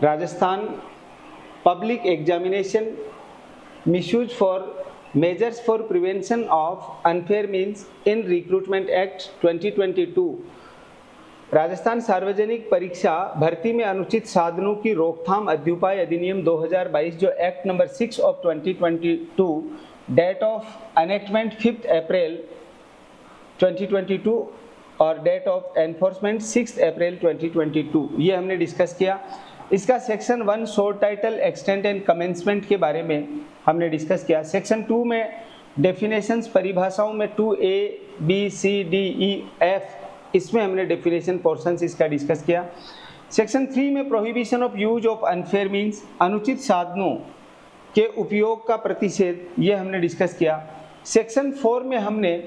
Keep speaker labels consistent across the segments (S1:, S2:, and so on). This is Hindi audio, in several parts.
S1: Rajasthan public examination misuse for measures for prevention of unfair means in recruitment act 2022। Rajasthan सार्वजनिक परीक्षा भर्ती में अनुचित साधनों की रोकथाम अध्युपाय अधिनियम 2022 जो act number 6 of 2022, date of enactment 5 April 2022 और डेट ऑफ एनफोर्समेंट 6 अप्रैल 2022, ये हमने डिस्कस किया। इसका section 1 short title extent and commencement के बारे में हमने डिस्कस किया। सेक्शन 2 में डेफिनेशंस परिभाषाओं में 2A, B, C, D, E, F, इसमें हमने डेफिनेशन पोर्शंस इसका डिस्कस किया। सेक्शन 3 में prohibition of use of unfair means अनुचित साधनों के उपयोग का प्रतिषेध, ये हमने डिस्कस किया। सेक्शन 4 में हमने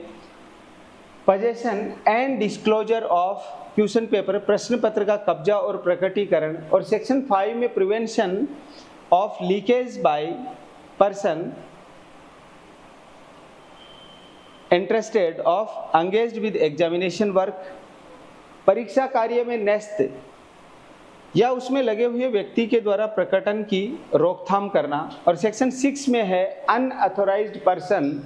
S1: possession and disclosure of question paper, प्रश्न पत्र का कब्जा और प्रकटीकरण, और सेक्शन 5 में prevention of leakage by person interested of engaged with examination work, परीक्षा कार्य में न्यस्त या उसमें लगे हुए व्यक्ति के द्वारा प्रकटन की रोकथाम करना, और सेक्शन 6 में है अनऑथोराइज्ड पर्सन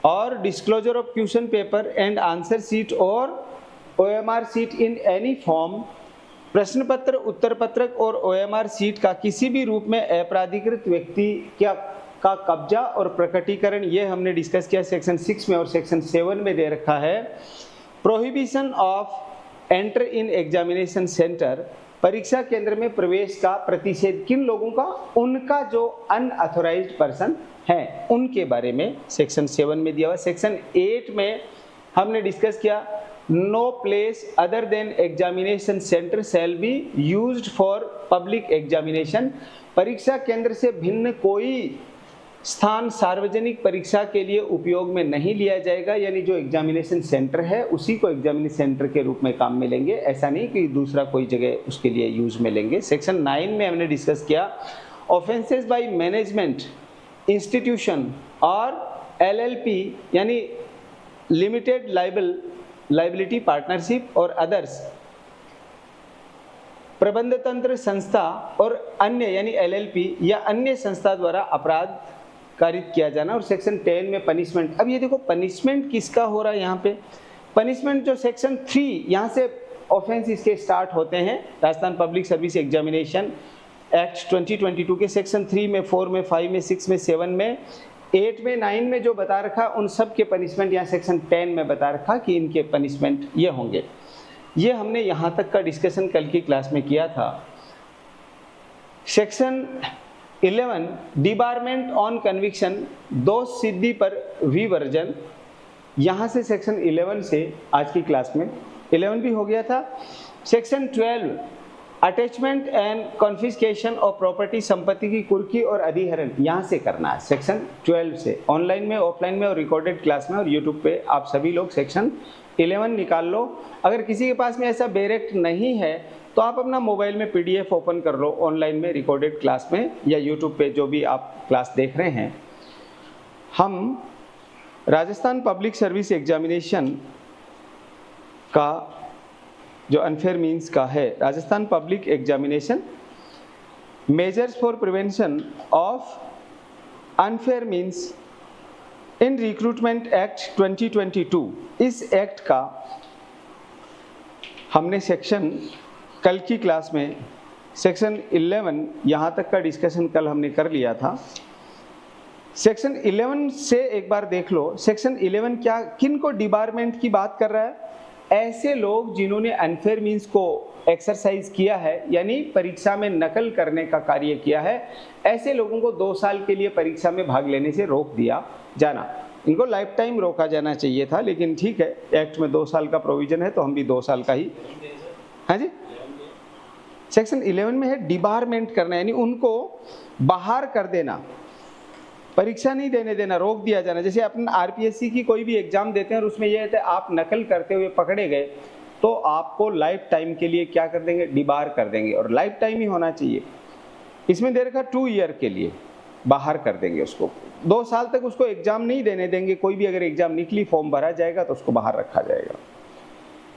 S1: और disclosure of question paper and answer sheet और OMR sheet in any form, प्रश्न पत्र, उत्तर पत्रक और OMR शीट का किसी भी रूप में अपराधिकृत व्यक्ति का कब्जा और प्रकटीकरण, ये हमने डिस्कस किया सेक्शन 6 में। और सेक्शन 7 में दे रखा है prohibition of enter in examination centre, परीक्षा केंद्र में प्रवेश का प्रतिषेध किन लोगों का, उनका जो अनऑथोराइज्ड पर्सन है उनके बारे में सेक्शन 7 में दिया हुआ। सेक्शन 8 में हमने डिस्कस किया no place other than examination centre shall be used for public examination, परीक्षा केंद्र से भिन्न कोई स्थान सार्वजनिक परीक्षा के लिए उपयोग में नहीं लिया जाएगा, यानी जो एग्जामिनेशन सेंटर है उसी को एग्जामिनेशन सेंटर के रूप में काम में लेंगे, ऐसा नहीं कि दूसरा कोई जगह उसके लिए यूज में लेंगे। सेक्शन 9 में हमने डिस्कस किया offences by management institution or LLP यानी लिमिटेड लाइबिलिटी पार्टनरशिप और अदर्स, प्रबंध तंत्र संस्था और अन्य यानी LLP या अन्य संस्था द्वारा अपराध कारित किया जाना। और सेक्शन 10 में पनिशमेंट। अब ये देखो पनिशमेंट किसका हो रहा है यहाँ पे, पनिशमेंट जो सेक्शन 3 यहाँ से ऑफेंस इसके स्टार्ट होते हैं। Rajasthan public service examination act 2022 के सेक्शन 3 में, 4 में, 5 में, 6 में, 7 में, 8 में, 9 में जो बता रखा उन सब के पनिशमेंट यहाँ सेक्शन 10 में बता रखा कि इनके पनिशमेंट ये होंगे। ये हमने यहाँ तक का डिस्कशन कल की क्लास में किया था। सेक्शन 11 डिबारमेंट ऑन कन्विक्शन, दोष सिद्धि पर विवर्जन, यहाँ से सेक्शन 11 से आज की क्लास में 11 भी हो गया था। Section 12 attachment and confiscation of property, संपत्ति की कुर्की और अधिहरण, यहाँ से करना है सेक्शन 12 से। ऑनलाइन में, ऑफलाइन में और रिकॉर्डेड क्लास में और यूट्यूब पे आप सभी लोग सेक्शन 11 निकाल लो। अगर किसी के पास में ऐसा डायरेक्ट नहीं है तो आप अपना मोबाइल में PDF ओपन कर लो, ऑनलाइन में, रिकॉर्डेड क्लास में या यूट्यूब पे जो भी आप क्लास देख रहे हैं। हम राजस्थान पब्लिक सर्विस एग्जामिनेशन का जो अनफेयर मीन्स का है, Rajasthan public examination measures for prevention of unfair means in recruitment act 2022, इस एक्ट का हमने सेक्शन कल की क्लास में सेक्शन 11 यहाँ तक का डिस्कशन कल हमने कर लिया था। सेक्शन 11 से एक बार देख लो। सेक्शन 11 क्या, किन को डिबारमेंट की बात कर रहा है, ऐसे लोग जिन्होंने अनफेयर मीन्स को एक्सरसाइज किया है यानी परीक्षा में नकल करने का कार्य किया है, ऐसे लोगों को 2 साल के लिए परीक्षा में भाग लेने से रोक दिया जाना। इनको लाइफ टाइम रोका जाना चाहिए था, लेकिन ठीक है, एक्ट में 2 साल का प्रोविजन है तो हम भी 2 साल का ही। हाँ जी, सेक्शन 11 में है डिबारमेंट करना, यानी उनको बाहर कर देना, परीक्षा नहीं देने देना, रोक दिया जाना। जैसे अपन RPSC की कोई भी एग्जाम देते हैं और उसमें यह है आप नकल करते हुए पकड़े गए तो आपको लाइफ टाइम के लिए क्या कर देंगे, डिबार कर देंगे, और लाइफ टाइम ही होना चाहिए। इसमें दे रखा 2 ईयर के लिए बाहर कर देंगे उसको, 2 साल तक उसको एग्जाम नहीं देने देंगे। कोई भी अगर एग्जाम निकली, फॉर्म भरा जाएगा तो उसको बाहर रखा जाएगा।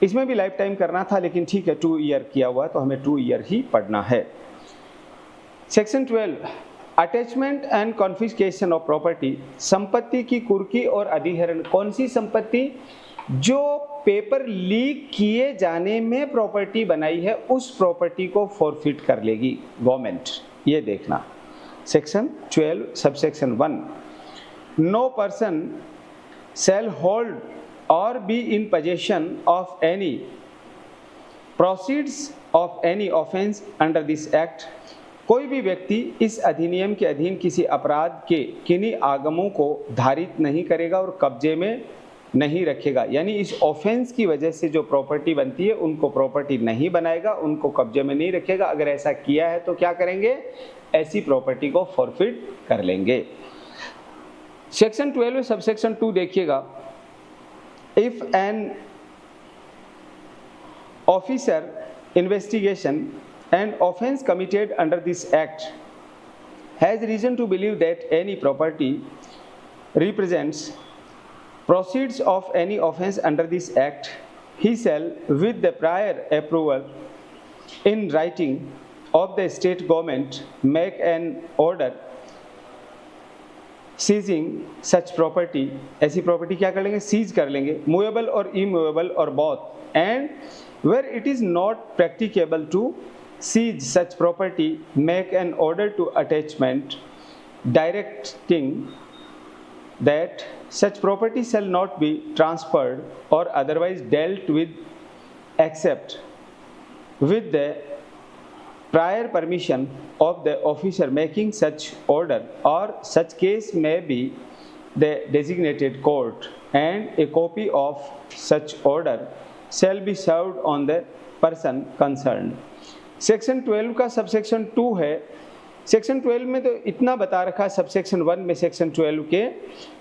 S1: इसमें भी लाइफ टाइम करना था, लेकिन ठीक है 2 ईयर किया हुआ तो हमें 2 ईयर ही पढ़ना है। Section 12, attachment and confiscation of property, संपत्ति की कुर्की और अधिग्रहण। कौन सी संपत्ति? जो पेपर लीक किए जाने में प्रॉपर्टी बनाई है उस प्रॉपर्टी को फॉरफिट कर लेगी गवर्नमेंट, ये देखना। Section 12 subsection 1, no person shall hold or be in possession of any proceeds of any offence under this act. कोई भी व्यक्ति इस अधिनियम के अधीन किसी अपराध के किन्हीं आगमों को धारित नहीं करेगा और कब्जे में नहीं रखेगा, यानी इस ऑफेंस की वजह से जो प्रॉपर्टी बनती है उनको प्रॉपर्टी नहीं बनाएगा, उनको कब्जे में नहीं रखेगा। अगर ऐसा किया है तो क्या करेंगे? ऐसी प्रॉपर्टी को फॉरफिट कर लेंगे। सेक्शन 12 सबसेक्शन 2 देखिएगा, if an officer investigation and offense committed under this act has reason to believe that any property represents proceeds of any offense under this act, he shall, with the prior approval in writing of the state government, make an order seizing such property. ऐसी प्रॉपर्टी क्या कर लेंगे? सीज कर लेंगे, मूवेबल और इमूवेबल और both, and where it is not practicable to seize such property, make an order to attachment directing that such property shall not be transferred or otherwise dealt with except with the prior permission of the officer making such order, or such case may be the designated court, and a copy of such order shall be served on the person concerned। Section 12 का सबसेक्शन 2 है। सेक्शन 12 में तो इतना बता रखा है, सबसेक्शन 1 में सेक्शन 12 के,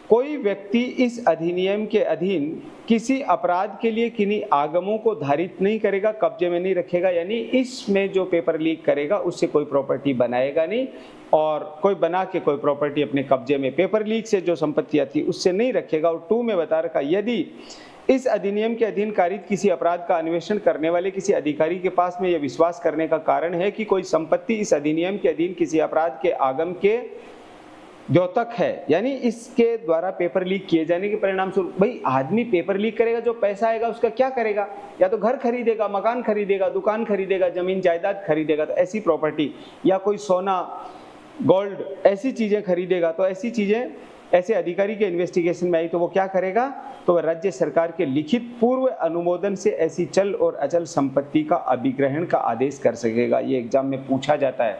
S1: कोई व्यक्ति इस अधिनियम के अधीन किसी अपराध के लिए किन्हीं आगमों को धारित नहीं करेगा, कब्जे में नहीं रखेगा, यानी इसमें जो पेपर लीक करेगा उससे कोई प्रॉपर्टी बनाएगा नहीं, और कोई बना के कोई प्रॉपर्टी अपने कब्जे में पेपर लीक से जो संपत्ति आती है उससे नहीं रखेगा। और 2 में बता रखा, यदि इस अधिनियम के अधीन कारित किसी अपराध का अन्वेषण करने वाले किसी अधिकारी के पास में यह विश्वास करने का कारण है कि कोई संपत्ति इस अधिनियम के अधीन किसी अपराध के आगम के द्योतक है, यानी इसके द्वारा पेपर लीक किए जाने के परिणाम स्वरूप। भाई आदमी पेपर लीक करेगा, जो पैसा आएगा उसका क्या करेगा? या तो घर खरीदेगा, मकान खरीदेगा, दुकान खरीदेगा, जमीन जायदाद खरीदेगा, तो ऐसी प्रॉपर्टी, या कोई सोना गोल्ड ऐसी चीजें खरीदेगा, तो ऐसी चीजें ऐसे अधिकारी के इन्वेस्टिगेशन में आई तो वो क्या करेगा? तो वह राज्य सरकार के लिखित पूर्व अनुमोदन से ऐसी चल और अचल संपत्ति का अभिग्रहण का आदेश कर सकेगा। ये एग्जाम में पूछा जाता है।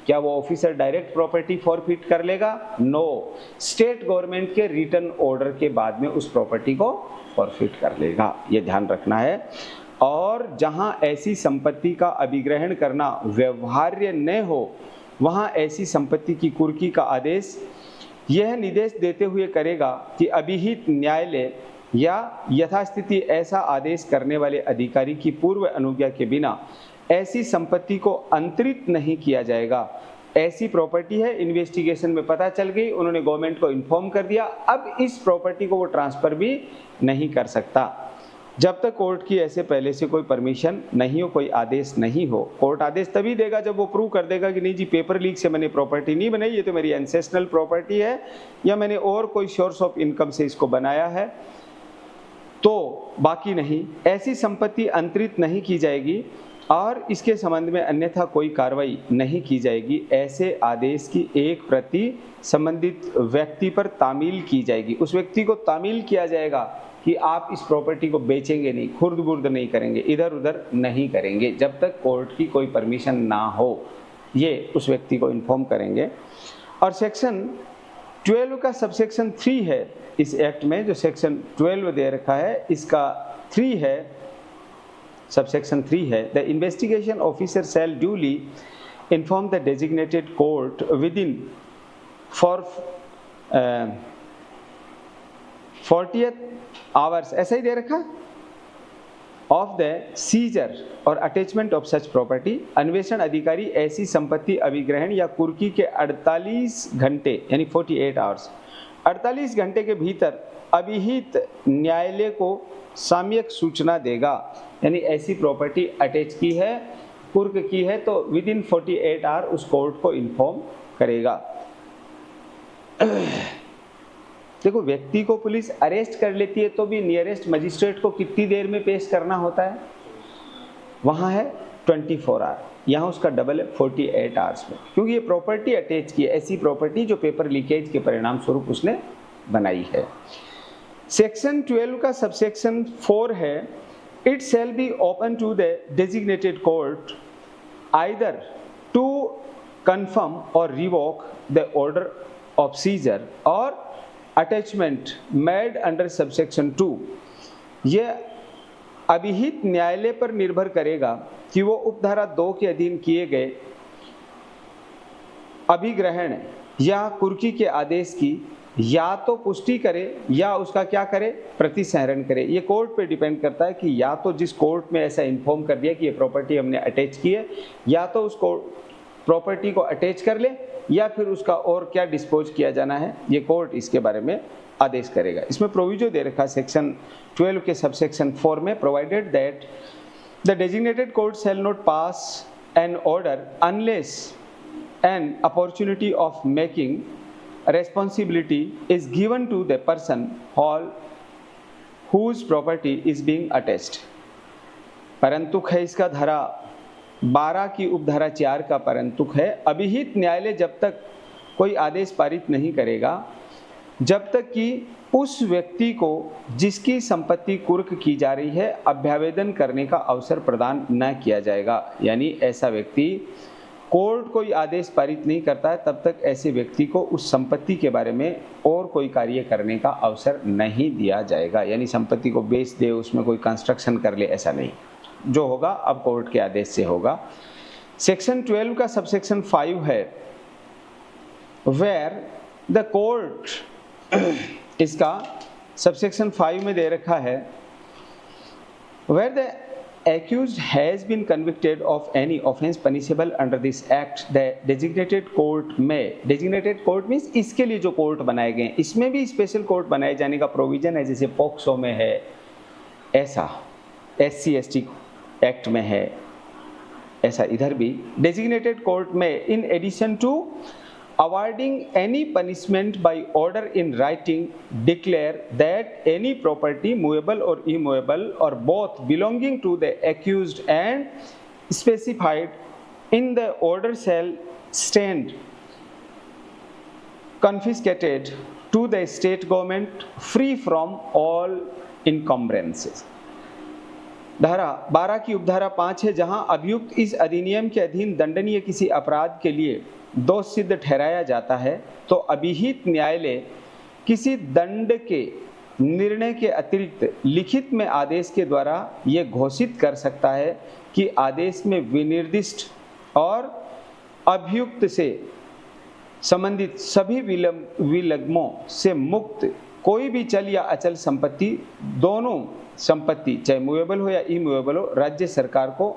S1: क्या वो ऑफिसर डायरेक्ट प्रॉपर्टी फॉरफिट कर लेगा? नो, स्टेट गवर्नमेंट के रिटर्न ऑर्डर के बाद में उस प्रॉपर्टी को फॉरफिट कर लेगा, ये ध्यान रखना है। और जहां ऐसी संपत्ति का अभिग्रहण करना व्यवहार्य न हो, वहां ऐसी संपत्ति की कुर्की का आदेश यह निर्देश देते हुए करेगा कि अभिहित न्यायालय या यथास्थिति ऐसा आदेश करने वाले अधिकारी की पूर्व अनुज्ञा के बिना ऐसी संपत्ति को अंतरित नहीं किया जाएगा। ऐसी प्रॉपर्टी है, इन्वेस्टिगेशन में पता चल गई, उन्होंने गवर्नमेंट को इन्फॉर्म कर दिया, अब इस प्रॉपर्टी को वो ट्रांसफर भी नहीं कर सकता जब तक कोर्ट की ऐसे पहले से कोई परमिशन नहीं हो, कोई आदेश नहीं हो। कोर्ट आदेश तभी देगा जब वो प्रूव कर देगा कि नहीं जी पेपर लीक से मैंने प्रॉपर्टी नहीं बनाई, ये तो मेरी एंसेस्ट्रल प्रॉपर्टी है, या मैंने और कोई सोर्स ऑफ इनकम से इसको बनाया है, तो बाकी नहीं। ऐसी संपत्ति अंतरित नहीं की जाएगी और इसके संबंध में अन्यथा कोई कार्रवाई नहीं की जाएगी। ऐसे आदेश की एक प्रति संबंधित व्यक्ति पर तामील की जाएगी। उस व्यक्ति को तामील किया जाएगा कि आप इस प्रॉपर्टी को बेचेंगे नहीं, खुर्द बुर्द नहीं करेंगे, इधर उधर नहीं करेंगे जब तक कोर्ट की कोई परमिशन ना हो, ये उस व्यक्ति को इन्फॉर्म करेंगे। और सेक्शन 12 का सबसेक्शन 3 है इस एक्ट में, जो सेक्शन 12 दे रखा है इसका 3 है, सबसेक्शन 3 है, the investigation officer shall duly inform the designated court with in 40th hours, ऐसा ही दे रखा, of the seizure or attachment of such property. अन्वेषण अधिकारी ऐसी संपत्ति अभिग्रहण या कुर्की के 48 घंटे यानी 48 आवर्स 48 घंटे के भीतर अभिहित न्यायालय को सम्यक सूचना देगा। यानी ऐसी प्रॉपर्टी अटैच की है, कुर्क की है, तो विद इन 48 आवर उस कोर्ट को इन्फॉर्म करेगा। देखो, व्यक्ति को पुलिस अरेस्ट कर लेती है तो भी नियरेस्ट मजिस्ट्रेट को कितनी देर में पेश करना होता है? वहाँ है 24 आवर, यहाँ उसका डबल है 48 आवर्स में, क्योंकि ये प्रॉपर्टी अटैच की है, ऐसी प्रॉपर्टी जो पेपर लीकेज के परिणाम स्वरूप उसने बनाई है। सेक्शन 12 का सबसेक्शन 4 है, it shall be open to the designated court either to confirm or revoke the order of seizure or attachment made under subsection 2। ये अभिहित न्यायालय पर निर्भर करेगा कि वो उपधारा 2 के अधीन किए गए अभिग्रहण या कुर्की के आदेश की या तो पुष्टि करे या उसका क्या करे, प्रतिसंहरण करे। ये कोर्ट पे डिपेंड करता है कि या तो जिस कोर्ट में ऐसा इन्फॉर्म कर दिया कि ये प्रॉपर्टी हमने अटैच की है, या तो उसको प्रॉपर्टी को अटैच कर ले या फिर उसका और क्या डिस्पोज किया जाना है, ये कोर्ट इसके बारे में आदेश करेगा। इसमें प्रोविजो दे रखा सेक्शन 12 के सबसेक्शन 4 में, provided that the designated court shall not pass an order unless an opportunity of making responsibility is given to the person whose property is being attached। परंतुक है इसका धारा 12 की उपधारा 4 का परंतुक है, अभिहित न्यायालय जब तक कोई आदेश पारित नहीं करेगा जब तक कि उस व्यक्ति को जिसकी संपत्ति कुर्क की जा रही है अभ्यावेदन करने का अवसर प्रदान न किया जाएगा। यानी ऐसा व्यक्ति, कोर्ट कोई आदेश पारित नहीं करता है तब तक ऐसे व्यक्ति को उस संपत्ति के बारे में और कोई कार्य करने का अवसर नहीं दिया जाएगा। यानी संपत्ति को बेच दे, उसमें कोई कंस्ट्रक्शन कर ले, ऐसा नहीं। जो होगा अब कोर्ट के आदेश से होगा। सेक्शन 12 का सबसेक्शन 5 है, वेयर द कोर्ट, इसका सबसेक्शन 5 में दे रखा है, where the accused has been convicted of any offense punishable under this act, the designated court may, designated court means इसके लिए जो कोर्ट बनाए गए हैं, इसमें भी स्पेशल कोर्ट बनाए जाने का प्रोविजन है, जैसे पॉक्सो में है, ऐसा SC/ST एक्ट में है, ऐसा इधर भी डेजिग्नेटेड कोर्ट में, in addition to awarding any punishment by order in writing, declare that any property movable or immovable or both belonging to the accused and specified in the order shall stand confiscated to the state government free from all encumbrances। धारा 12 की उपधारा 5 है, जहां अभियुक्त इस अधिनियम के अधीन दंडनीय किसी अपराध के लिए दोष सिद्ध ठहराया जाता है तो अभिहित न्यायालय किसी दंड के निर्णय के अतिरिक्त लिखित में आदेश के द्वारा ये घोषित कर सकता है कि आदेश में विनिर्दिष्ट और अभियुक्त से संबंधित सभी विलग्नों से मुक्त कोई भी चल या अचल संपत्ति, दोनों संपत्ति चाहे मूवेबल हो या इमूवेबल हो, राज्य सरकार को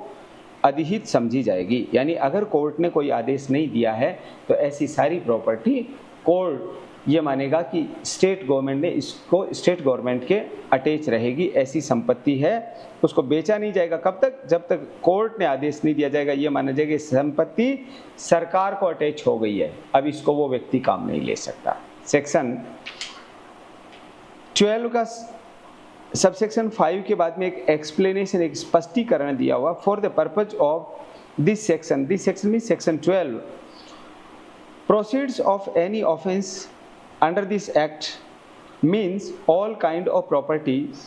S1: अधिहित समझी जाएगी। यानी अगर कोर्ट ने कोई आदेश नहीं दिया है तो ऐसी सारी प्रॉपर्टी कोर्ट ये मानेगा कि स्टेट गवर्नमेंट ने इसको, स्टेट गवर्नमेंट के अटैच रहेगी, ऐसी संपत्ति है, उसको बेचा नहीं जाएगा। कब तक? जब तक कोर्ट ने आदेश नहीं दिया जाएगा। ये माना जाएगा संपत्ति सरकार को अटैच हो गई है, अब इसको वो व्यक्ति काम नहीं ले सकता। सेक्शन 12 का सबसेक्शन 5 के बाद में एक एक्सप्लेनेशन, एक स्पष्टीकरण दिया हुआ, for the purpose of this section mean section 12 proceeds of any offence under this act means all kind of properties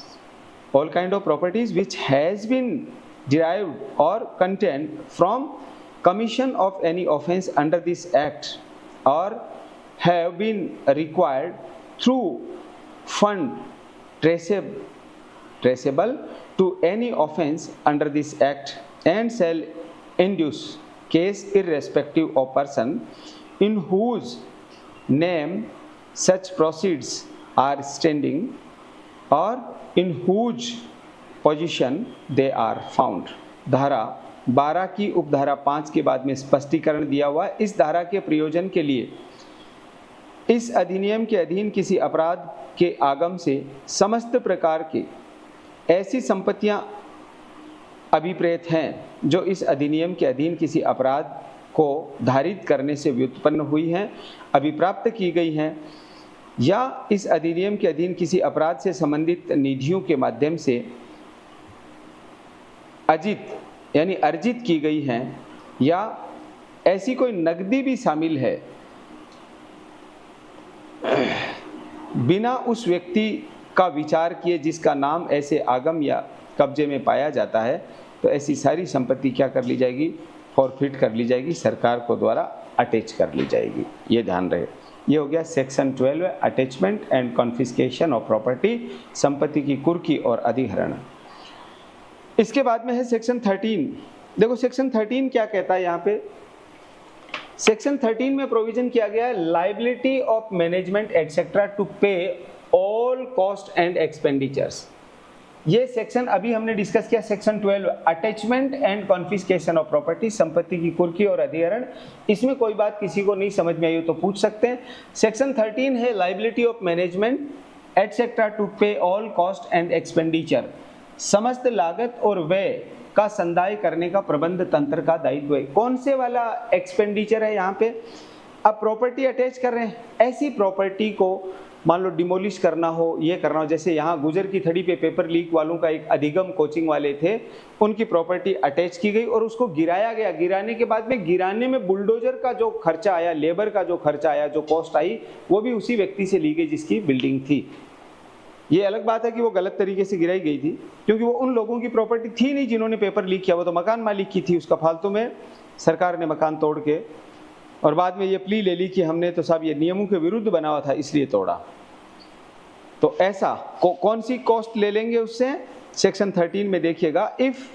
S1: which has been derived or contained from commission of any offense under this act or have been required through fund traceable to any offense under this act and shall induce case irrespective of person in whose name such proceeds are standing or in whose possession they are found। धारा 12 की उपधारा 5 के बाद में स्पष्टीकरण दिया हुआ है। इस धारा के प्रयोजन के लिए इस अधिनियम के अधीन किसी अपराध के आगम से समस्त प्रकार की ऐसी संपत्तियां अभिप्रेत हैं जो इस अधिनियम के अधीन किसी अपराध को धारित करने से व्युत्पन्न हुई हैं, अभिप्राप्त की गई हैं या इस अधिनियम के अधीन किसी अपराध से संबंधित निधियों के माध्यम से अर्जित की गई हैं या ऐसी कोई नकदी भी शामिल है, बिना उस व्यक्ति का विचार किए जिसका नाम ऐसे आगम या कब्जे में पाया जाता है, तो ऐसी सारी संपत्ति क्या कर ली जाएगी, फॉरफिट कर ली जाएगी, सरकार को द्वारा अटैच कर ली जाएगी। ये ध्यान रहे। ये हो गया section 12 attachment and confiscation of property, संपत्ति की कुर्की और अधिग्रहण। इसके बाद में है सेक्शन 13। देखो सेक्शन 13 क्या कहता है यहाँ पे। सेक्शन 13 में प्रोविजन किया गया है liability of management etcetera to pay all cost and expenditures. ये सेक्शन अभी हमने डिस्कस किया section 12 attachment and confiscation of property, संपत्ति की कुर्की और अधिग्रहण। इसमें कोई बात किसी को नहीं समझ में आई हो तो पूछ सकते हैं। सेक्शन 13 है liability of management etcetera to pay all cost and expenditure, समस्त लागत और व्यय का संदाय करने का प्रबंध तंत्र का दायित्व है। कौन से वाला एक्सपेंडिचर है यहाँ पे। अब प्रॉपर्टी अटैच कर रहे हैं, ऐसी प्रॉपर्टी को मान लो डिमोलिश करना हो, ये करना हो, जैसे यहाँ गुजर की थड़ी पे पेपर लीक वालों का एक अधिगम कोचिंग वाले थे, उनकी प्रॉपर्टी अटैच की गई और उसको गिराया गया। गिराने के बाद में गिराने में बुलडोजर का जो खर्चा आया, लेबर का जो खर्चा आया, जो कॉस्ट आई, वो भी उसी व्यक्ति से ली गई जिसकी बिल्डिंग थी। ये अलग बात है कि वो गलत तरीके से गिराई गई थी, क्योंकि वो उन लोगों की प्रॉपर्टी थी नहीं जिन्होंने पेपर लीक किया, वो तो मकान मालिक की थी। उसका फालतू में सरकार ने मकान तोड़ के और बाद में ये प्ली ले ली कि हमने तो साहब ये नियमों के विरुद्ध बना हुआ था इसलिए तोड़ा। तो ऐसा कौन सी कॉस्ट ले लेंगे उससे, सेक्शन 13 में देखिएगा, if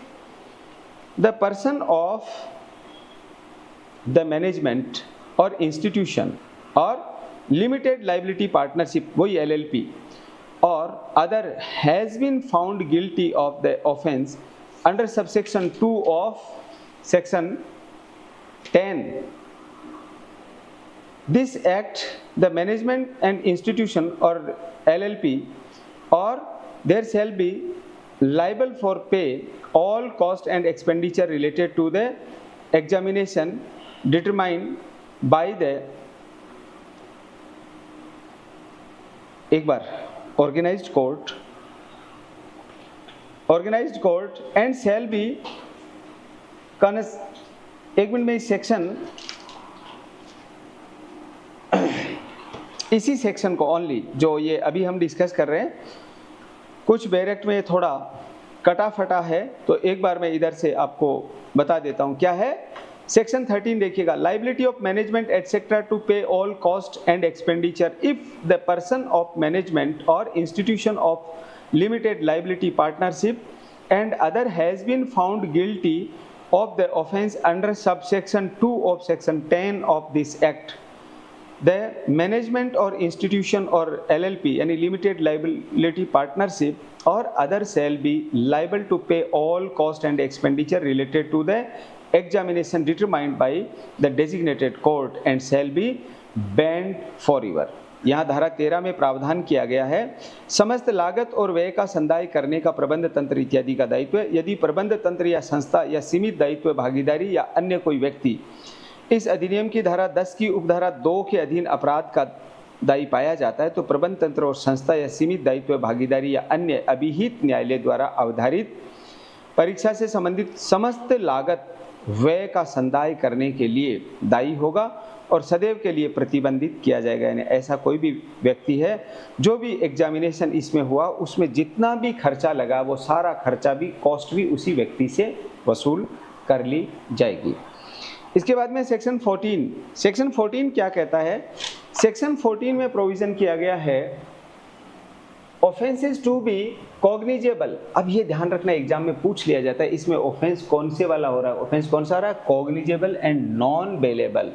S1: the person of the management or institution और लिमिटेड लाइबिलिटी पार्टनरशिप, वही LLP, or other has been found guilty of the offence under subsection 2 of section 10. This act, the management and institution or LLP or there shall be liable for pay all cost and expenditure related to the examination determined by the organized court and shall be एक मिनट में इस सेक्शन, इसी सेक्शन को ओनली जो ये अभी हम डिस्कस कर रहे हैं, कुछ बैरेक्ट में थोड़ा कटा फटा है, तो एक बार मैं इधर से आपको बता देता हूँ क्या है। सेक्शन 13 देखिएगा, liability of management etcetera to pay all cost and expenditure if the person of management or institution of limited liability partnership and other has been found guilty of the offence under subsection 2 of section 10 of this act, the management or institution or LLP यानी limited liability partnership or other shall be liable to pay all cost and expenditure related to the examination determined by the designated court and shall be banned forever। यहाँ धारा 13 में प्रावधान किया गया है, समस्त लागत और व्यय का संदाय करने का प्रबंध तंत्र इत्यादि का दायित्व है। यदि प्रबंध तंत्र या संस्था या सीमित दायित्व भागीदारी या अन्य कोई व्यक्ति इस अधिनियम की धारा 10 की उपधारा 2 के अधीन अपराध का दायी पाया जाता है, तो प्रबंध तंत्र और संस्था या सीमित दायित्व भागीदारी या अन्य अभिहित न्यायालय द्वारा अवधारित परीक्षा से संबंधित समस्त लागत व्यय का संदाय करने के लिए दायी होगा और सदैव के लिए प्रतिबंधित किया जाएगा। यानी ऐसा कोई भी व्यक्ति है जो भी एग्जामिनेशन इसमें हुआ उसमें जितना भी खर्चा लगा वो सारा खर्चा भी, कॉस्ट भी उसी व्यक्ति से वसूल कर ली जाएगी। इसके बाद में सेक्शन 14 क्या कहता है। सेक्शन 14 में प्रोविजन किया गया है ऑफेंसेस टू बी कॉग्निजेबल। अब ये ध्यान रखना, एग्जाम में पूछ लिया जाता है इसमें ऑफेंस कौन से वाला हो रहा है। ऑफेंस कौन सा हो रहा है, cognizable and non bailable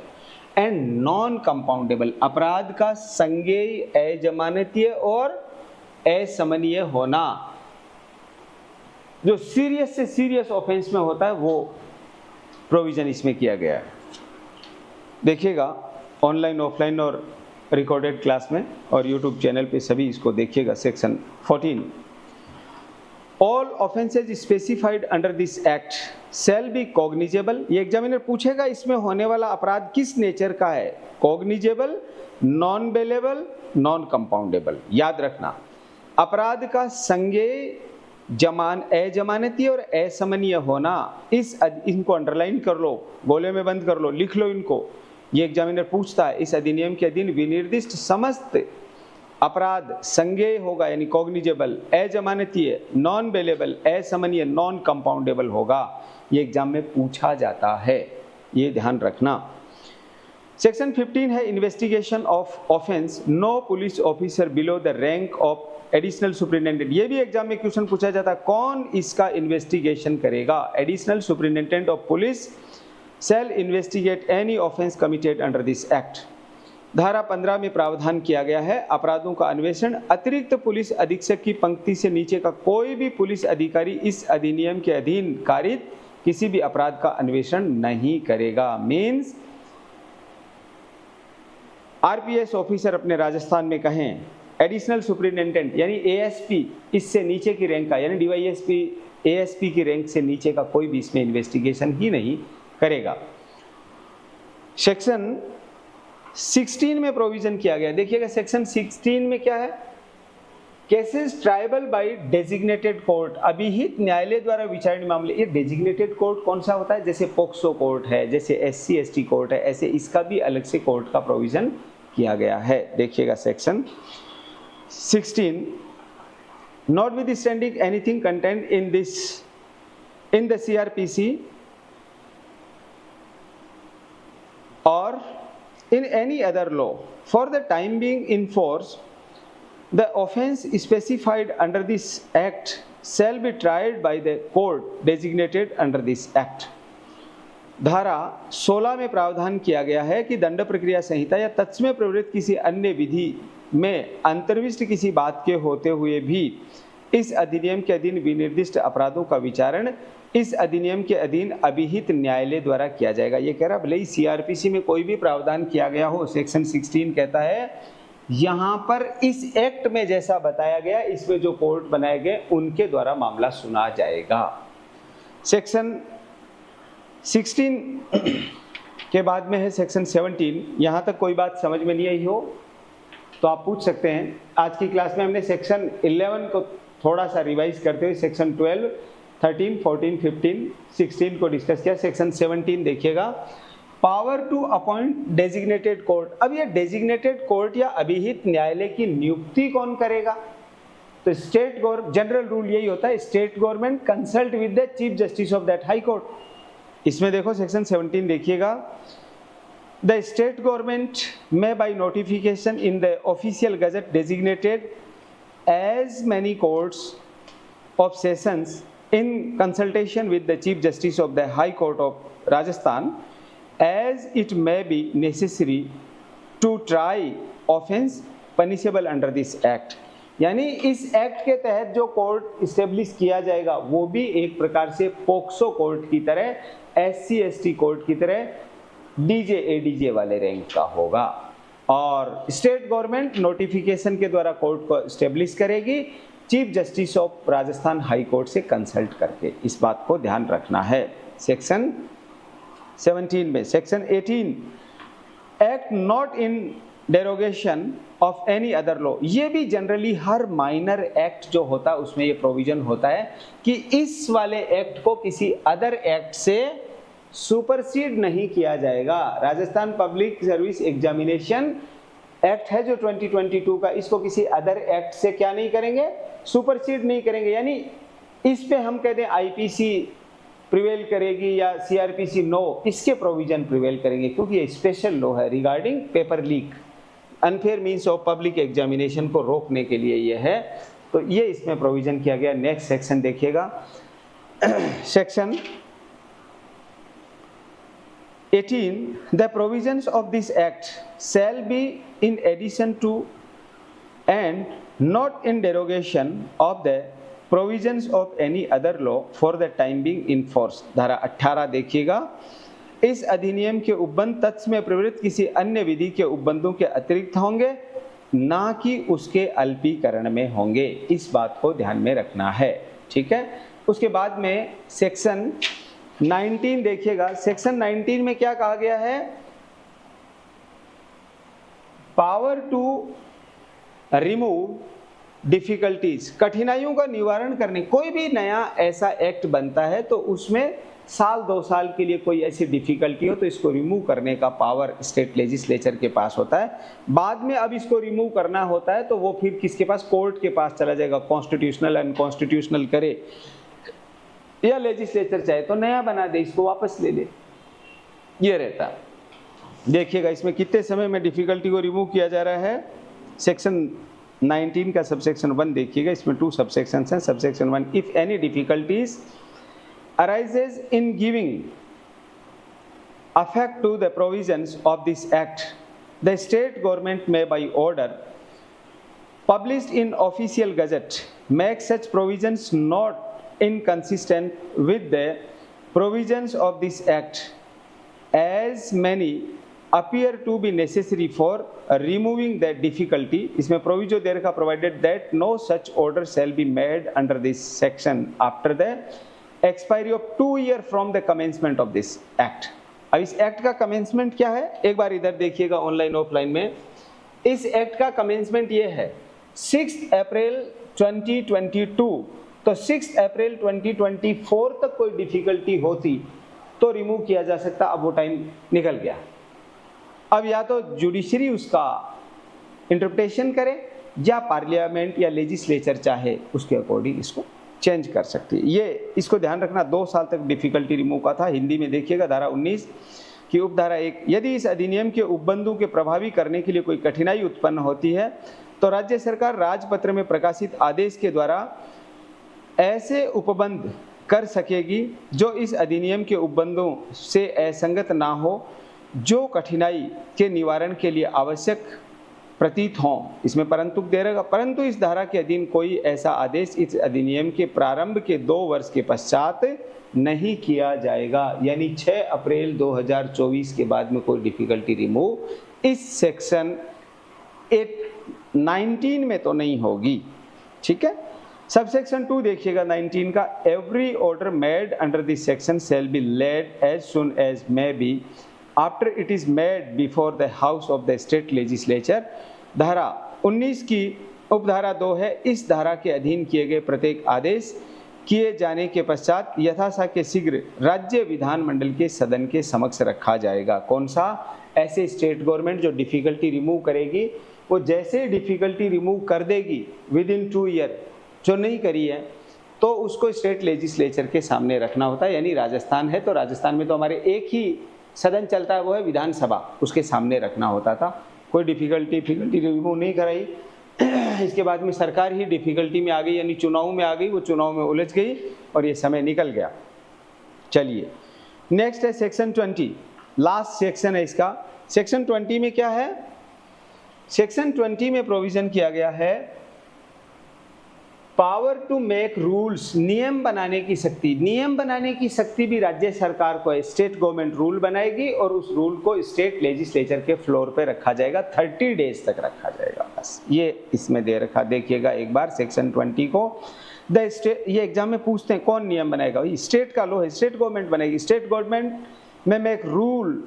S1: and non compoundable. अपराध का संज्ञेय, अजमानतीय और असमनीय होना, जो सीरियस से सीरियस ऑफेंस में होता है वो प्रोविजन इसमें किया गया है। देखिएगा ऑनलाइन ऑफलाइन और रिकॉर्डेड क्लास में और यूट्यूब चैनल पे सभी इसको देखिएगा। Section 14, all offences specified under this act shall be cognizable. ये एग्जामिनर पूछेगा इसमें होने वाला अपराध किस नेचर का है, cognizable, non bailable, non compoundable. याद रखना अपराध का संज्ञेय, अजमानती और असमनीय होना, इनको अंडरलाइन कर लो, गोले में बंद कर लो, लिख लो इनको। ये एग्जामिनर पूछता है इस अधिनियम के अधीन विनिर्दिष्ट समस्त अपराध संज्ञेय होगा यानी कॉग्निजेबल, अजमानतीय, नॉन बेलेबल, असमनीय, नॉन कंपाउंडेबल होगा। ये एग्जाम में पूछा जाता है, ये ध्यान रखना। सेक्शन 15 है investigation of offence, no police officer below the rank of additional superintendent. ये भी एग्जाम में क्वेश्चन पूछा जाता है, कौन इसका इन्वेस्टिगेशन करेगा। Additional superintendent of police shall investigate any offence committed under this act. धारा 15 में प्रावधान किया गया है अपराधों का अन्वेषण अतिरिक्त पुलिस अधीक्षक की पंक्ति से नीचे का कोई भी पुलिस अधिकारी इस अधिनियम के अधीन कारित किसी भी अपराध का अन्वेषण नहीं करेगा। मीन्स आरपीएस ऑफिसर अपने राजस्थान में कहें, एडिशनल सुपरिटेंडेंट यानी एएसपी इससे नीचे की रैंक का यानी डीवाईएसपी, एएसपी की रैंक से नीचे का कोई भी इसमें इन्वेस्टिगेशन ही नहीं करेगा। सेक्शन 16 में प्रोविजन किया गया, देखिएगा सेक्शन 16 में क्या है, cases triable by designated court, अभिहित न्यायालय द्वारा विचारणीय मामले। ये डेजिग्नेटेड कोर्ट कौन सा होता है, जैसे पोक्सो कोर्ट है, जैसे एससी एसटी कोर्ट है, ऐसे इसका भी अलग से कोर्ट का प्रोविजन किया गया है। देखिएगा section 16, notwithstanding anything contained in the CRPC or in any other law for the time being in force, the offence specified under this act shall be tried by the court designated under this act। धारा 16 में प्रावधान किया गया है कि दंड प्रक्रिया संहिता या तत्समय प्रवृत्त किसी अन्य विधि में अंतर्विष्ट किसी बात के होते हुए भी इस अधिनियम के अधीन विनिर्दिष्ट अपराधों का विचारण इस अधिनियम के अधीन अभिहित न्यायालय द्वारा किया जाएगा। ये कह रहा भले ही सीआरपीसी में कोई भी प्रावधान किया गया हो, सेक्शन 16 कहता है यहाँ पर इस एक्ट में जैसा बताया गया इसमें जो कोर्ट बनाए गए उनके द्वारा मामला सुना जाएगा। सेक्शन 16 के बाद में है सेक्शन 17। यहाँ तक कोई बात समझ में नहीं आई हो तो आप पूछ सकते हैं। आज की क्लास में हमने सेक्शन 11 को थोड़ा सा रिवाइज करते हुए सेक्शन 12, 13, 14, 15, 16 को डिस्कस किया। सेक्शन 17 देखिएगा, power to appoint designated court. अब ये डेजिग्नेटेड कोर्ट या अभिहित न्यायालय की नियुक्ति कौन करेगा, तो स्टेट गवर्नमेंट, जनरल रूल यही होता है, state government consult with the chief justice of that high court. इसमें देखो सेक्शन 17 देखिएगा, the state government may by notification in the official gazette designated as many courts of sessions in consultation with the chief justice of the high court of Rajasthan as it may be necessary to try offence punishable under this act। यानी इस एक्ट के तहत जो कोर्ट इस्टेब्लिश किया जाएगा वो भी एक प्रकार से पोक्सो कोर्ट की तरह, एससी एसटी कोर्ट की तरह डीजे एडीजे वाले रैंक का होगा। और स्टेट गवर्नमेंट नोटिफिकेशन के द्वारा कोर्ट को एस्टेब्लिश करेगी chief justice of Rajasthan high court से कंसल्ट करके। इस बात को ध्यान रखना है सेक्शन 17 में। Section 18, act not in derogation of any other law. ये भी जनरली हर माइनर एक्ट जो होता है उसमें ये प्रोविजन होता है कि इस वाले एक्ट को किसी अदर एक्ट से सुपरसीड नहीं किया जाएगा। Rajasthan public service examination act है जो 2022 का, इसको किसी अदर एक्ट से क्या नहीं करेंगे, सुपरसीड नहीं करेंगे। यानी इस पे हम कहते हैं आईपीसी प्रिवेल करेगी या सीआरपीसी, नो, इसके प्रोविजन प्रिवेल करेंगे क्योंकि ये स्पेशल लॉ है regarding paper leak, unfair means of public examination को रोकने के लिए ये है, तो ये इसमें प्रोविजन किया गया। नेक्स्ट सेक्शन देखिएगा, section 18, the provisions of this act shall be in addition to and not in derogation of the provisions of any other law for the time being in force। धारा 18 देखिएगा, इस अधिनियम के उपबंध तत्व में प्रवृत्त किसी अन्य विधि के उपबंधों के अतिरिक्त होंगे, ना कि उसके अल्पीकरण में होंगे। इस बात को ध्यान में रखना है, ठीक है। उसके बाद में सेक्शन 19 देखिएगा। सेक्शन 19 में क्या कहा गया है? पावर टू रिमूव डिफिकल्टीज, कठिनाइयों का निवारण करने। कोई भी नया ऐसा एक्ट बनता है तो उसमें साल 2 साल के लिए कोई ऐसी डिफिकल्टी हो तो इसको रिमूव करने का पावर स्टेट लेजिस्लेचर के पास होता है। बाद में अब इसको रिमूव करना होता है तो वो फिर किसके पास? कोर्ट के पास चला जाएगा। कॉन्स्टिट्यूशनल अनकॉन्स्टिट्यूशनल करे या लेजिस्लेचर चाहे तो नया बना दे, इसको वापस ले ले, ये रहता है। देखिएगा इसमें कितने समय में डिफिकल्टी को रिमूव किया जा रहा है। सेक्शन 19 का सबसेक्शन 1 देखिएगा, इसमें 2 सबसेक्शंस हैं। Subsection 1, if any difficulties arises in giving effect to the provisions of this act, the state government may by order published in official gazette make such provisions not inconsistent with the provisions of this act as many appear to be necessary for removing the difficulty. इसमें प्रोविजो दे रखा, provided that no such order shall be made under this section after the expiry of 2 year from the commencement of this act. अब इस एक्ट का कमेंसमेंट क्या है? एक बार इधर देखिएगा ऑनलाइन ऑफलाइन में। इस एक्ट का कमेंसमेंट ये है 6 अप्रैल 2022। तो 6 अप्रैल 2024 तक कोई डिफिकल्टी होती तो रिमूव किया जा सकता, अब वो टाइम निकल गया। अब या तो जुडिशरी उसका इंटरप्रिटेशन करे या पार्लियामेंट या लेजिस्लेचर चाहे उसके अकॉर्डिंग इसको चेंज कर सकती है। ये इसको ध्यान रखना, 2 साल तक डिफिकल्टी रिमूव का था। हिंदी में देखिएगा धारा 19 की उपधारा 1, यदि इस अधिनियम के उपबंधों के प्रभावी करने के लिए कोई कठिनाई उत्पन्न होती है तो राज्य सरकार राजपत्र में प्रकाशित आदेश के द्वारा ऐसे उपबंध कर सकेगी जो इस अधिनियम के उपबंधों से असंगत ना हो, जो कठिनाई के निवारण के लिए आवश्यक प्रतीत हों। इसमें परंतु दे रहेगा, परंतु इस धारा के अधीन कोई ऐसा आदेश इस अधिनियम के प्रारंभ के 2 वर्ष के पश्चात नहीं किया जाएगा। यानी 6 अप्रैल 2024 के बाद में कोई डिफिकल्टी रिमूव इस सेक्शन 19 में तो नहीं होगी, ठीक है। सबसेक्शन 2 देखिएगा 19 का, every order made under this section shall be laid as soon as may be after it is made before the house of the state legislature. धारा 19 की उपधारा 2 है, इस धारा के अधीन किए गए प्रत्येक आदेश किए जाने के पश्चात यथाशक्य शीघ्र राज्य विधानमंडल के सदन के समक्ष रखा जाएगा। कौन सा? ऐसे स्टेट गवर्नमेंट जो डिफिकल्टी रिमूव करेगी, वो जैसे डिफिकल्टी रिमूव कर देगी विद इन 2 ईयर, जो नहीं करी है तो उसको स्टेट लेजिस्लेचर के सामने रखना होता है। यानी राजस्थान है तो राजस्थान में तो हमारे एक ही सदन चलता है, वो है विधानसभा, उसके सामने रखना होता था। कोई डिफिकल्टी रिमूव नहीं कराई। इसके बाद में सरकार ही डिफिकल्टी में आ गई, यानी चुनाव में आ गई, वो चुनाव में उलझ गई और ये समय निकल गया। चलिए नेक्स्ट है सेक्शन 20, लास्ट सेक्शन है इसका। सेक्शन 20 में क्या है? सेक्शन 20 में प्रोविजन किया गया है पावर टू मेक रूल्स, नियम बनाने की शक्ति। नियम बनाने की शक्ति भी राज्य सरकार को है। स्टेट गवर्नमेंट रूल बनाएगी और उस रूल को स्टेट लेजिस्लेचर के फ्लोर पे रखा जाएगा, 30 डेज तक रखा जाएगा। बस ये इसमें दे रखा, देखिएगा एक बार सेक्शन 20 को। द स्टेट, ये एग्जाम में पूछते हैं कौन नियम बनाएगा? स्टेट का लो है, स्टेट गवर्नमेंट बनेगी। स्टेट गवर्नमेंट में make rule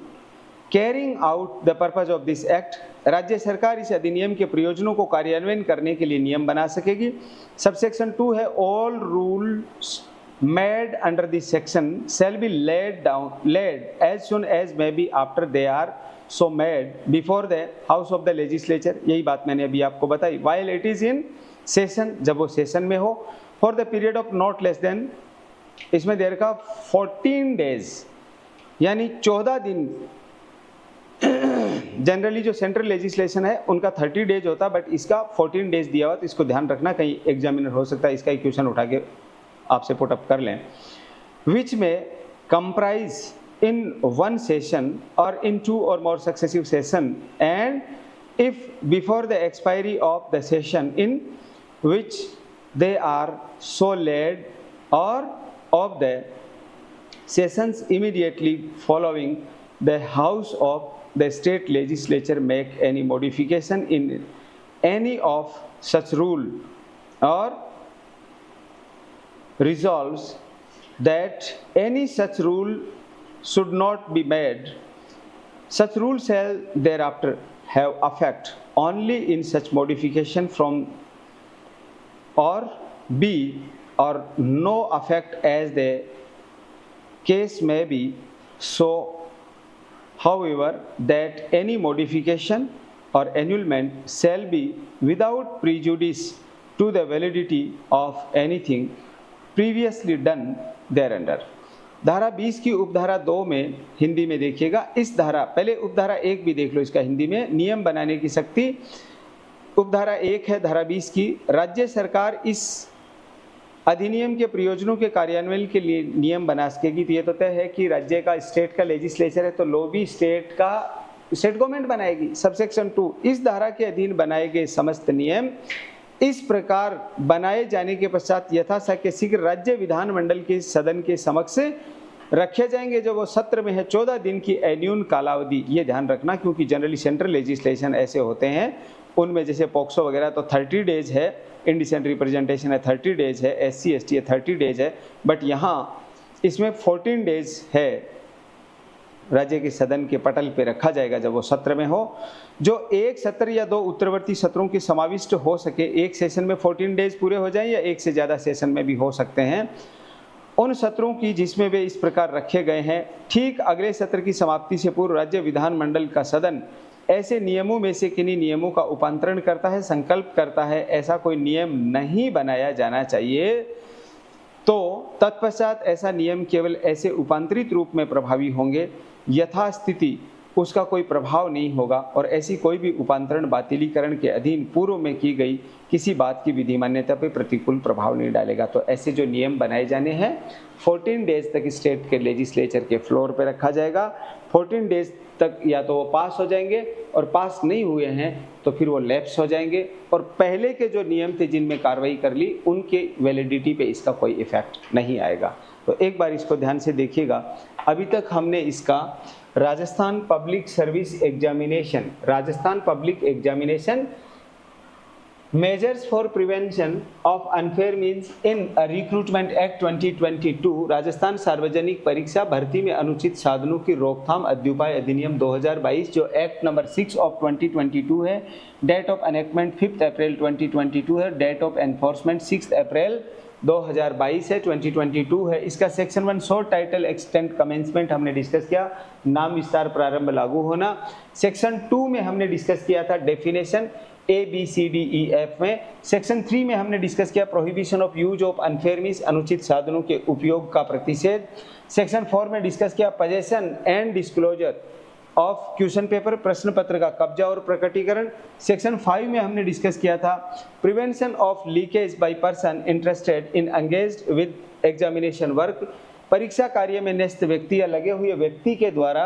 S1: carrying out the purpose of this act, राज्य सरकार इस अधिनियम के प्रयोजनों को कार्यान्वयन करने के लिए नियम बना सकेगी। सबसेक्शन 2 है, all rules made under this section shall be laid as soon as may be after they are so made before the house of the legislature. यही बात मैंने अभी आपको बताई। While it is in session, जब वो सेशन में हो, for the period of not less than, इसमें दे रखा 14 डेज, यानी 14 दिन। जनरली जो सेंट्रल लेजिस्लेशन है उनका 30 डेज होता है, बट इसका 14 डेज दिया हुआ, तो इसको ध्यान रखना, कहीं एग्जामिनर हो सकता है इसका एक क्वेश्चन उठा के आपसे पुटअप कर लें। विच में कंप्राइज इन 1 सेशन और इन 2 or more successive session, and if before the expiry of the session in which they are so laid or of the sessions immediately following the House of the State Legislature make any modification in any of such rule or resolves that any such rule should not be made, such rule shall thereafter have effect only in such modification from or be or no effect as the case may be, so however that any modification or annulment shall be without prejudice to the validity of anything previously done thereunder। धारा 20 की उपधारा 2 में हिंदी में देखिएगा, इस धारा, पहले उपधारा 1 भी देख लो इसका हिंदी में, नियम बनाने की शक्ति। उपधारा 1 है धारा 20 की, राज्य सरकार इस अधिनियम के प्रयोजनों के कार्यान्वयन के लिए नियम बना सकेगी। तो ये तो तय है कि राज्य का, स्टेट का लेजिस्लेचर है तो लो भी स्टेट गवर्नमेंट बनाएगी। सबसेक्शन 2, इस धारा के अधीन बनाए गए समस्त नियम इस प्रकार बनाए जाने के पश्चात यथाशक्य शीघ्र राज्य विधानमंडल के सदन के समक्ष रखे जाएंगे, जो वो सत्र में है 14 दिन की अन्यून कालावधि। ये ध्यान रखना, क्योंकि जनरली सेंट्रल लेजिस्लेशन ऐसे होते हैं, उनमें जैसे पॉक्सो वगैरह तो 30 डेज है, इंडिसेंट रिप्रेजेंटेशन है 30 डेज है, SC ST है 30 डेज है, बट यहाँ इसमें 14 डेज है, राज्य के सदन के पटल पे रखा जाएगा जब वो सत्र में हो, जो एक सत्र या 2 उत्तरवर्ती सत्रों के समाविष्ट हो सके। एक सेशन में 14 डेज पूरे हो जाएं या एक से ज़्यादा सेशन में भी हो सकते हैं, उन सत्रों की जिसमें वे इस प्रकार रखे गए हैं। ठीक अगले सत्र की समाप्ति से पूर्व राज्य विधानमंडल का सदन ऐसे नियमों में से किन्हीं नियमों का उपांतरण करता है, संकल्प करता है, ऐसा कोई नियम नहीं बनाया जाना चाहिए, तो तत्पश्चात ऐसा नियम केवल ऐसे उपांतरित रूप में प्रभावी होंगे, यथास्थिति उसका कोई प्रभाव नहीं होगा, और ऐसी कोई भी उपांतरण बातिलीकरण के अधीन पूर्व में की गई किसी बात की विधि मान्यता पर प्रतिकूल प्रभाव नहीं डालेगा। तो ऐसे जो नियम बनाए जाने हैं 14 डेज तक स्टेट के लेजिस्लेचर के फ्लोर पे रखा जाएगा। 14 डेज तक या तो वो पास हो जाएंगे, और पास नहीं हुए हैं तो फिर वो लैप्स हो जाएंगे, और पहले के जो नियम थे जिनमें कार्रवाई कर ली उनके वैलिडिटी पे इसका कोई इफेक्ट नहीं आएगा। तो एक बार इसको ध्यान से देखिएगा। अभी तक हमने इसका Rajasthan public service examination, Rajasthan public examination measures for prevention of unfair means in recruitment act 2022, Rajasthan सार्वजनिक परीक्षा भर्ती में अनुचित साधनों की रोकथाम अध्युपाय अधिनियम 2022, जो एक्ट नंबर 6 ऑफ 2022 है, डेट ऑफ एनेक्टमेंट 5 अप्रैल 2022 है, डेट ऑफ एनफोर्समेंट 6 अप्रैल 2022 है, 2022 है। इसका section 1 short title extent commencement हमने डिस्कस किया, नाम विस्तार प्रारंभ लागू होना। सेक्शन 2 में हमने डिस्कस किया था डेफिनेशन ABCDEF में। सेक्शन 3 में हमने डिस्कस किया prohibition of use of unfair means अनुचित साधनों के उपयोग का प्रतिषेध। सेक्शन 4 में डिस्कस किया possession and disclosure of question paper, प्रश्न पत्र का कब्जा और प्रकटीकरण। सेक्शन 5 में हमने डिस्कस किया था prevention of leakage by person interested in engaged with examination work, परीक्षा कार्य में न्यस्त व्यक्ति या लगे हुए व्यक्ति के द्वारा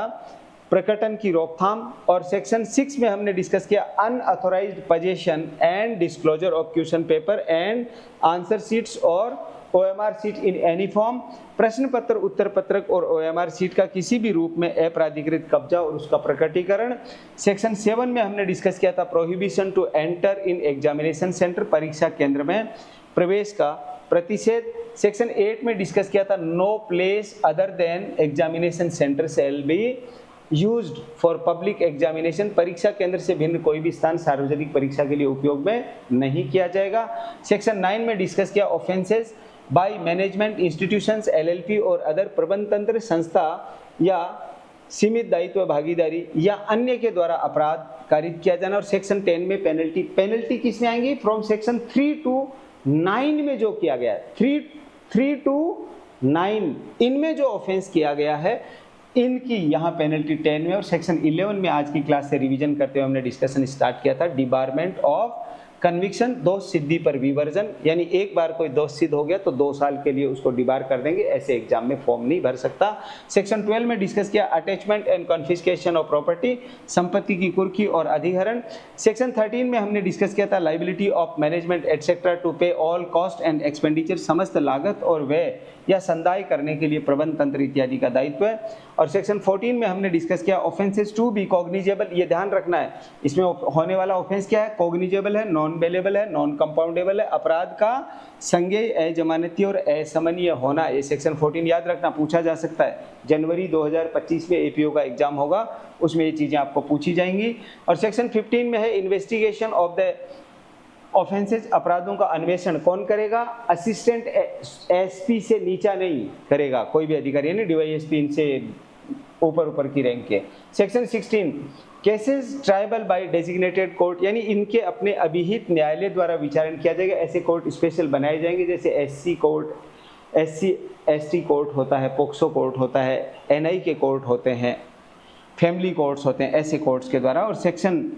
S1: प्रकटन की रोकथाम। और सेक्शन 6 में हमने डिस्कस किया unauthorised possession and disclosure of question paper and answer sheets और OMR seat in any form, प्रश्न पत्र, उत्तर पत्रक और OMR सीट का किसी भी रूप में अप्राधिकृत कब्जा और उसका प्रकटीकरण। सेक्शन 7 में हमने डिस्कस किया था prohibition to enter in examination centre, परीक्षा केंद्र में प्रवेश का प्रतिषेध। सेक्शन 8 में डिस्कस किया था no place other than examination centre shall be used for public examination, परीक्षा केंद्र से भिन्न कोई भी स्थान सार्वजनिक परीक्षा के लिए उपयोग में नहीं किया जाएगा। सेक्शन 9 में डिस्कस किया offences by management institutions LLP और अदर प्रबंध तंत्र संस्था या सीमित दायित्व भागीदारी या अन्य के द्वारा अपराध कारित किया जाना। और सेक्शन 10 में पेनल्टी किस में आएंगी, फ्रॉम सेक्शन 3 to 9 में जो किया गया है, 3 to 9 इनमें जो ऑफेंस किया गया है इनकी यहाँ पेनल्टी 10 में। और सेक्शन 11 में आज की क्लास से रिवीजन करते हुए हमने डिस्कशन स्टार्ट किया था डिबारमेंट ऑफ कन्विक्शन, दोष सिद्धि पर विवर्जन, यानी एक बार कोई दोष सिद्ध हो गया तो 2 साल के लिए उसको डिबार कर देंगे, ऐसे एग्जाम में फॉर्म नहीं भर सकता। सेक्शन 12 में डिस्कस किया attachment and confiscation of property, संपत्ति की कुर्की और अधिहरण। सेक्शन 13 में हमने डिस्कस किया था liability of management etcetera to pay all cost and expenditure, समस्त लागत और व्यय या संदाय करने के लिए प्रबंध तंत्र इत्यादि का दायित्व है। और सेक्शन 14 में हमने डिस्कस किया ऑफेंसेस टू बी कॉग्निजेबल, ये ध्यान रखना है इसमें होने वाला ऑफेंस क्या है, कॉग्निजेबल है, नॉन बेलेबल है, नॉन कंपाउंडेबल है, अपराध का संज्ञेय, अजमानती और असमनीय होना, ये सेक्शन 14 याद रखना, पूछा जा सकता है। जनवरी 2025 में एपीओ का एग्जाम होगा, उसमें ये चीज़ें आपको पूछी जाएंगी। और सेक्शन 15 में है इन्वेस्टिगेशन ऑफ द ऑफेंसेज, अपराधों का अन्वेषण कौन करेगा, असिस्टेंट एसपी से नीचा नहीं करेगा कोई भी अधिकारी, यानी डीवाईएसपी इनसे ऊपर की रैंक के। Section 16 cases triable by designated court, यानी इनके अपने अभिहित न्यायालय द्वारा विचारण किया जाएगा। ऐसे कोर्ट स्पेशल बनाए जाएंगे जैसे SC court, SC ST court होता है, पोक्सो कोर्ट होता है, एनआई के कोर्ट होते हैं, फैमिली कोर्ट्स होते हैं, ऐसे कोर्ट्स के द्वारा। और सेक्शन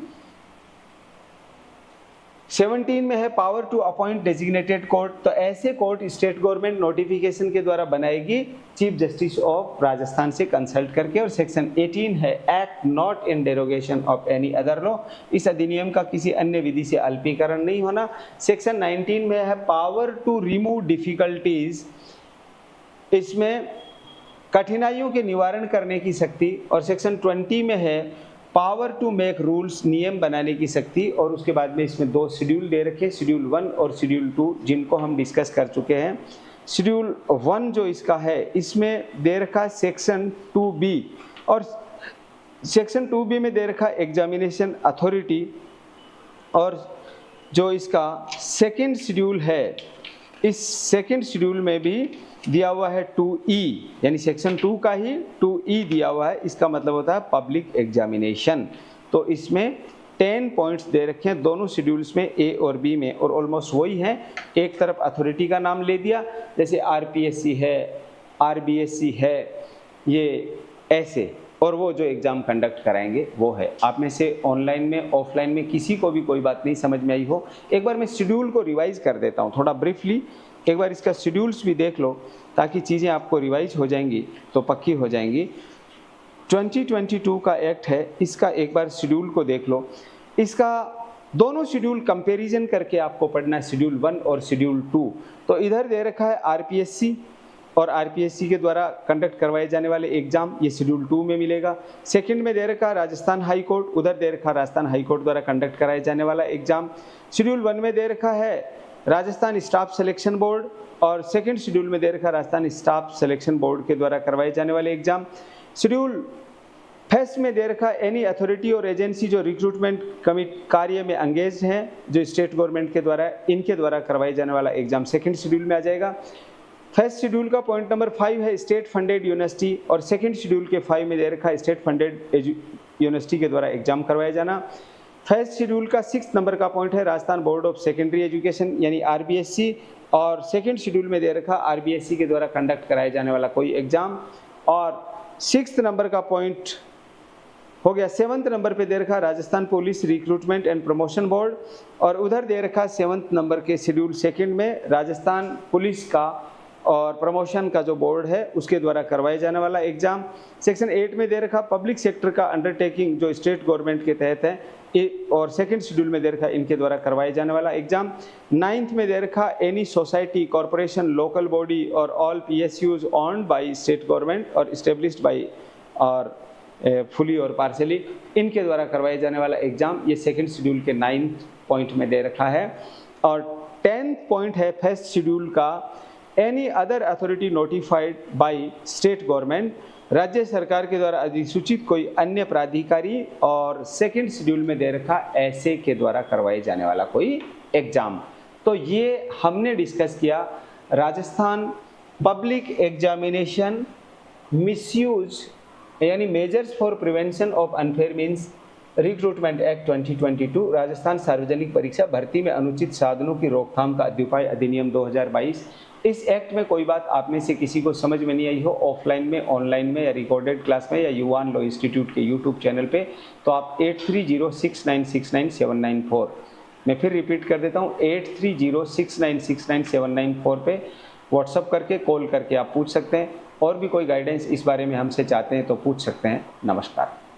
S1: 17 में है power to appoint designated court, तो ऐसे कोर्ट स्टेट गवर्नमेंट नोटिफिकेशन के द्वारा बनाएगी चीफ जस्टिस ऑफ राजस्थान से कंसल्ट करके। और सेक्शन 18 है act not in derogation of any other law, इस अधिनियम का किसी अन्य विधि से अल्पीकरण नहीं होना। सेक्शन 19 में है पावर टू रिमूव डिफिकल्टीज, इसमें कठिनाइयों के निवारण करने की शक्ति। और सेक्शन 20 में है पावर टू मेक रूल्स, नियम बनाने की शक्ति। और उसके बाद में इसमें 2 शेड्यूल दे रखे, शेड्यूल 1 और शेड्यूल 2, जिनको हम डिस्कस कर चुके हैं। शेड्यूल 1 जो इसका है, इसमें दे रखा सेक्शन 2B, और सेक्शन 2B में दे रखा एग्जामिनेशन अथॉरिटी। और जो इसका सेकेंड शेड्यूल है, इस सेकेंड शेड्यूल में भी दिया हुआ है 2E, यानी सेक्शन 2 का ही 2E दिया हुआ है, इसका मतलब होता है पब्लिक एग्जामिनेशन। तो इसमें 10 पॉइंट्स दे रखे हैं दोनों शेड्यूल्स में, ए और बी में, और ऑलमोस्ट वही है। एक तरफ अथॉरिटी का नाम ले दिया, जैसे आरपीएससी है, आरबीएससी है, ये ऐसे, और वो जो एग्ज़ाम कंडक्ट कराएंगे वो है। आप में से ऑनलाइन में ऑफलाइन में किसी को भी कोई बात नहीं समझ में आई हो, एक बार मैं शेड्यूल को रिवाइज कर देता हूँ थोड़ा ब्रीफली, एक बार इसका शेड्यूल्स भी देख लो ताकि चीज़ें आपको रिवाइज हो जाएंगी तो पक्की हो जाएंगी। 2022 का एक्ट है, इसका एक बार शेड्यूल को देख लो। इसका दोनों शेड्यूल कंपैरिजन करके आपको पढ़ना है, शेड्यूल 1 और शेड्यूल 2। तो इधर दे रखा है आरपीएससी, और आरपीएससी के द्वारा कंडक्ट करवाए जाने वाले एग्जाम, ये शेड्यूल 2 में मिलेगा। सेकंड में दे रखा राजस्थान हाई कोर्ट, उधर दे रखा राजस्थान हाई कोर्ट द्वारा कंडक्ट कराए जाने वाला एग्जाम। शेड्यूल 1 में दे रखा है राजस्थान स्टाफ सिलेक्शन बोर्ड, और सेकंड शेड्यूल में दे रखा राजस्थान स्टाफ सिलेक्शन बोर्ड के द्वारा करवाए जाने वाले एग्जाम। शेड्यूल फर्स्ट में दे रखा एनी अथॉरिटी और एजेंसी जो रिक्रूटमेंट कार्य में अंगेज हैं, जो स्टेट गवर्नमेंट के द्वारा, इनके द्वारा करवाए जाने वाला एग्जाम सेकंड शेड्यूल में आ जाएगा। फर्स्ट शेड्यूल का पॉइंट नंबर 5 है स्टेट फंडेड यूनिवर्सिटी, और सेकंड शेड्यूल के 5 में दे रखा है स्टेट फंडेड यूनिवर्सिटी के द्वारा एग्जाम करवाया जाना। फर्स्ट शेड्यूल का 6 नंबर का पॉइंट है Rajasthan board of secondary education यानी आरबीएससी, और सेकंड शेड्यूल में दे रखा आरबीएससी के द्वारा कंडक्ट कराया जाने वाला कोई एग्जाम। और 6 नंबर का पॉइंट हो गया। 7th नंबर पे दे रखा Rajasthan police recruitment and promotion board, और उधर दे रखा 7th नंबर के शेड्यूल सेकंड में राजस्थान पुलिस का और प्रमोशन का जो बोर्ड है उसके द्वारा करवाए जाने वाला एग्जाम। सेक्शन 8 में दे रखा पब्लिक सेक्टर का अंडरटेकिंग जो स्टेट गवर्नमेंट के तहत है, और सेकंड शेड्यूल में दे रखा इनके द्वारा करवाए जाने वाला एग्जाम। 9th में दे रखा any society, corporation, local body or all PSUs owned by state government or established by or fully or partially, इनके द्वारा करवाए जाने वाला एग्जाम, ये सेकंड शेड्यूल के 9th पॉइंट में दे रखा है। और 10th पॉइंट है फर्स्ट शेड्यूल का any other authority notified by state government, राज्य सरकार के द्वारा अधिसूचित कोई अन्य प्राधिकारी, और सेकंड शेड्यूल में दे रखा ऐसे के द्वारा करवाए जाने वाला कोई एग्जाम। तो ये हमने डिस्कस किया राजस्थान पब्लिक एग्जामिनेशन मिसयूज यानी measures for prevention of unfair means recruitment act 2022, Rajasthan सार्वजनिक परीक्षा भर्ती में अनुचित साधनों की रोकथाम का अध्युपाय अधिनियम 2022। इस एक्ट में कोई बात आप में से किसी को समझ में नहीं आई हो, ऑफलाइन में, ऑनलाइन में, या रिकॉर्डेड क्लास में, या युवान लॉ इंस्टीट्यूट के यूट्यूब चैनल पे, तो आप 8306969794, मैं फिर रिपीट कर देता हूँ, 8306969794 पे व्हाट्सअप करके, कॉल करके आप पूछ सकते हैं। और भी कोई गाइडेंस इस बारे में हमसे चाहते हैं तो पूछ सकते हैं। नमस्कार।